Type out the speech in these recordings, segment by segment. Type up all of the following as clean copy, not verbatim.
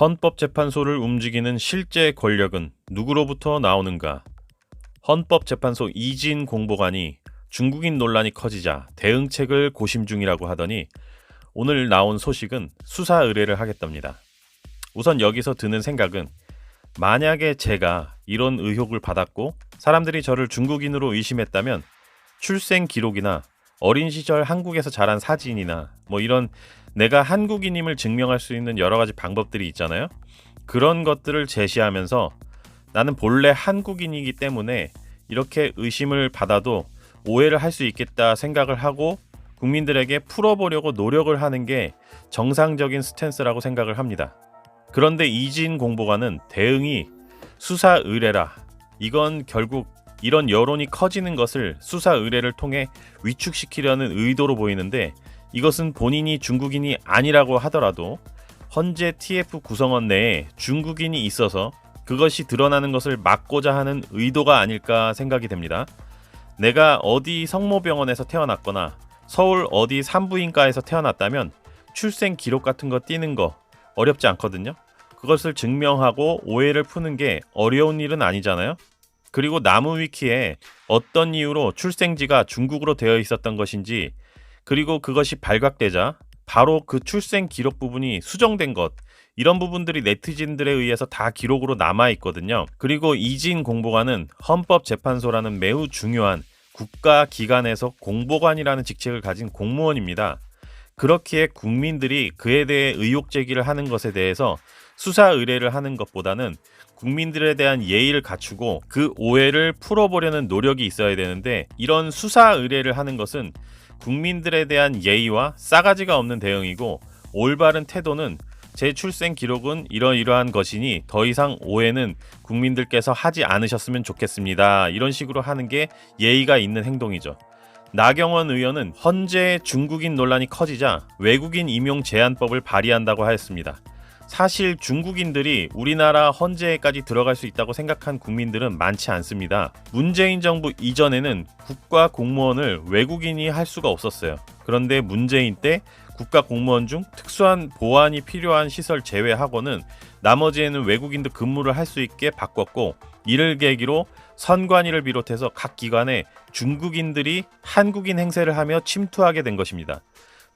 헌법재판소를 움직이는 실제 권력은 누구로부터 나오는가? 헌법재판소 이진 공보관이 중국인 논란이 커지자 대응책을 고심 중이라고 하더니 오늘 나온 소식은 수사 의뢰를 하겠답니다. 우선 여기서 드는 생각은 만약에 제가 이런 의혹을 받았고 사람들이 저를 중국인으로 의심했다면 출생 기록이나 어린 시절 한국에서 자란 사진이나 이런 내가 한국인임을 증명할 수 있는 여러 가지 방법들이 있잖아요. 그런 것들을 제시하면서 나는 본래 한국인이기 때문에 이렇게 의심을 받아도 오해를 할 수 있겠다 생각을 하고 국민들에게 풀어보려고 노력을 하는 게 정상적인 스탠스라고 생각을 합니다. 그런데 이진 공보관은 대응이 수사 의뢰라. 이건 결국 이런 여론이 커지는 것을 수사 의뢰를 통해 위축시키려는 의도로 보이는데 이것은 본인이 중국인이 아니라고 하더라도 헌재 TF 구성원 내에 중국인이 있어서 그것이 드러나는 것을 막고자 하는 의도가 아닐까 생각이 됩니다. 내가 어디 성모병원에서 태어났거나 서울 어디 산부인과에서 태어났다면 출생 기록 같은 거 띄는 거 어렵지 않거든요. 그것을 증명하고 오해를 푸는 게 어려운 일은 아니잖아요. 그리고 나무위키에 어떤 이유로 출생지가 중국으로 되어 있었던 것인지 그리고 그것이 발각되자 바로 그 출생 기록 부분이 수정된 것 이런 부분들이 네티즌들에 의해서 다 기록으로 남아있거든요. 그리고 이진 공보관은 헌법재판소라는 매우 중요한 국가기관에서 공보관이라는 직책을 가진 공무원입니다. 그렇기에 국민들이 그에 대해 의혹 제기를 하는 것에 대해서 수사 의뢰를 하는 것보다는 국민들에 대한 예의를 갖추고 그 오해를 풀어보려는 노력이 있어야 되는데 이런 수사 의뢰를 하는 것은 국민들에 대한 예의와 싸가지가 없는 대응이고 올바른 태도는 제 출생 기록은 이러이러한 것이니 더 이상 오해는 국민들께서 하지 않으셨으면 좋겠습니다. 이런 식으로 하는 게 예의가 있는 행동이죠. 나경원 의원은 헌재 중국인 논란이 커지자 외국인 임용 제한법을 발의한다고 하였습니다. 사실 중국인들이 우리나라 헌재에까지 들어갈 수 있다고 생각한 국민들은 많지 않습니다. 문재인 정부 이전에는 국가 공무원을 외국인이 할 수가 없었어요. 그런데 문재인 때 국가 공무원 중 특수한 보안이 필요한 시설 제외하고는 나머지에는 외국인도 근무를 할 수 있게 바꿨고 이를 계기로 선관위를 비롯해서 각 기관에 중국인들이 한국인 행세를 하며 침투하게 된 것입니다.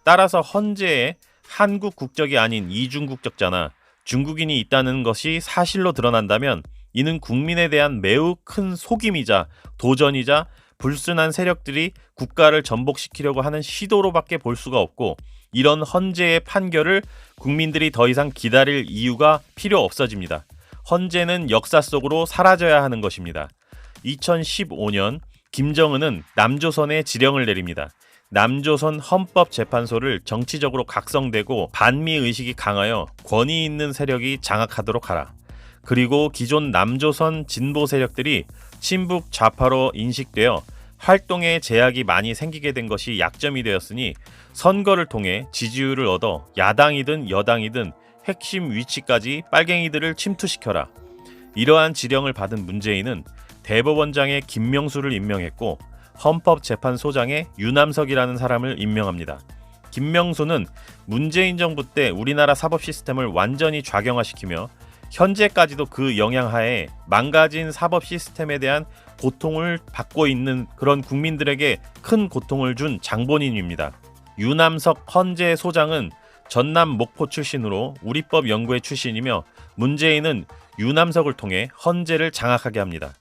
따라서 헌재에 한국 국적이 아닌 이중 국적자나 중국인이 있다는 것이 사실로 드러난다면 이는 국민에 대한 매우 큰 속임이자 도전이자 불순한 세력들이 국가를 전복시키려고 하는 시도로밖에 볼 수가 없고 이런 헌재의 판결을 국민들이 더 이상 기다릴 이유가 필요 없어집니다. 헌재는 역사 속으로 사라져야 하는 것입니다. 2015년 김정은은 남조선에 지령을 내립니다. 남조선 헌법재판소를 정치적으로 각성되고 반미의식이 강하여 권위 있는 세력이 장악하도록 하라. 그리고 기존 남조선 진보 세력들이 친북 좌파로 인식되어 활동에 제약이 많이 생기게 된 것이 약점이 되었으니 선거를 통해 지지율을 얻어 야당이든 여당이든 핵심 위치까지 빨갱이들을 침투시켜라. 이러한 지령을 받은 문재인은 대법원장에 김명수를 임명했고 헌법재판소장에 유남석이라는 사람을 임명합니다. 김명수는 문재인 정부 때 우리나라 사법 시스템을 완전히 좌경화시키며 현재까지도 그 영향하에 망가진 사법 시스템에 대한 고통을 받고 있는 그런 국민들에게 큰 고통을 준 장본인입니다. 유남석 헌재 소장은 전남 목포 출신으로 우리법 연구회 출신이며 문재인은 유남석을 통해 헌재를 장악하게 합니다.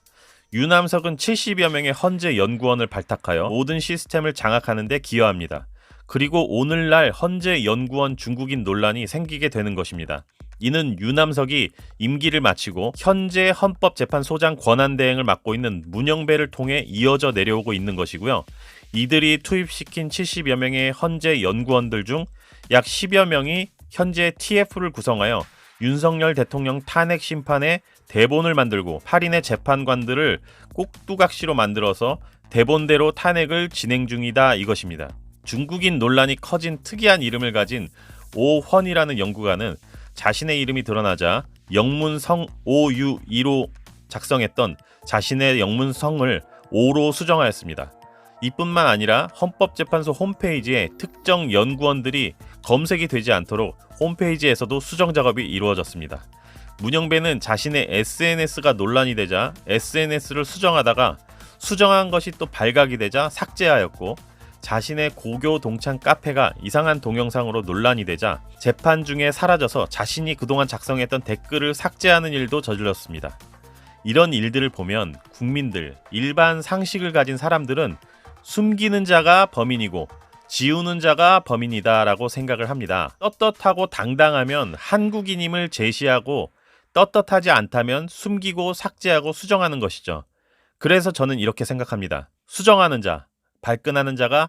유남석은 70여 명의 헌재 연구원을 발탁하여 모든 시스템을 장악하는 데 기여합니다. 그리고 오늘날 헌재 연구원 중국인 논란이 생기게 되는 것입니다. 이는 유남석이 임기를 마치고 현재 헌법재판소장 권한대행을 맡고 있는 문영배를 통해 이어져 내려오고 있는 것이고요. 이들이 투입시킨 70여 명의 헌재 연구원들 중 약 10여 명이 현재 TF를 구성하여 윤석열 대통령 탄핵 심판에 대본을 만들고 8인의 재판관들을 꼭두각시로 만들어서 대본대로 탄핵을 진행 중이다 이것입니다. 중국인 논란이 커진 특이한 이름을 가진 오헌이라는 연구가는 자신의 이름이 드러나자 영문성 OU2로 작성했던 자신의 영문성을 O로 수정하였습니다. 이뿐만 아니라 헌법재판소 홈페이지에 특정 연구원들이 검색이 되지 않도록 홈페이지에서도 수정 작업이 이루어졌습니다. 문영배는 자신의 SNS가 논란이 되자 SNS를 수정하다가 수정한 것이 또 발각이 되자 삭제하였고, 자신의 고교 동창 카페가 이상한 동영상으로 논란이 되자 재판 중에 사라져서 자신이 그동안 작성했던 댓글을 삭제하는 일도 저질렀습니다. 이런 일들을 보면 국민들, 일반 상식을 가진 사람들은 숨기는 자가 범인이고 지우는 자가 범인이다라고 생각을 합니다. 떳떳하고 당당하면 한국인임을 제시하고, 떳떳하지 않다면 숨기고 삭제하고 수정하는 것이죠. 그래서 저는 이렇게 생각합니다. 수정하는 자, 발끈하는 자가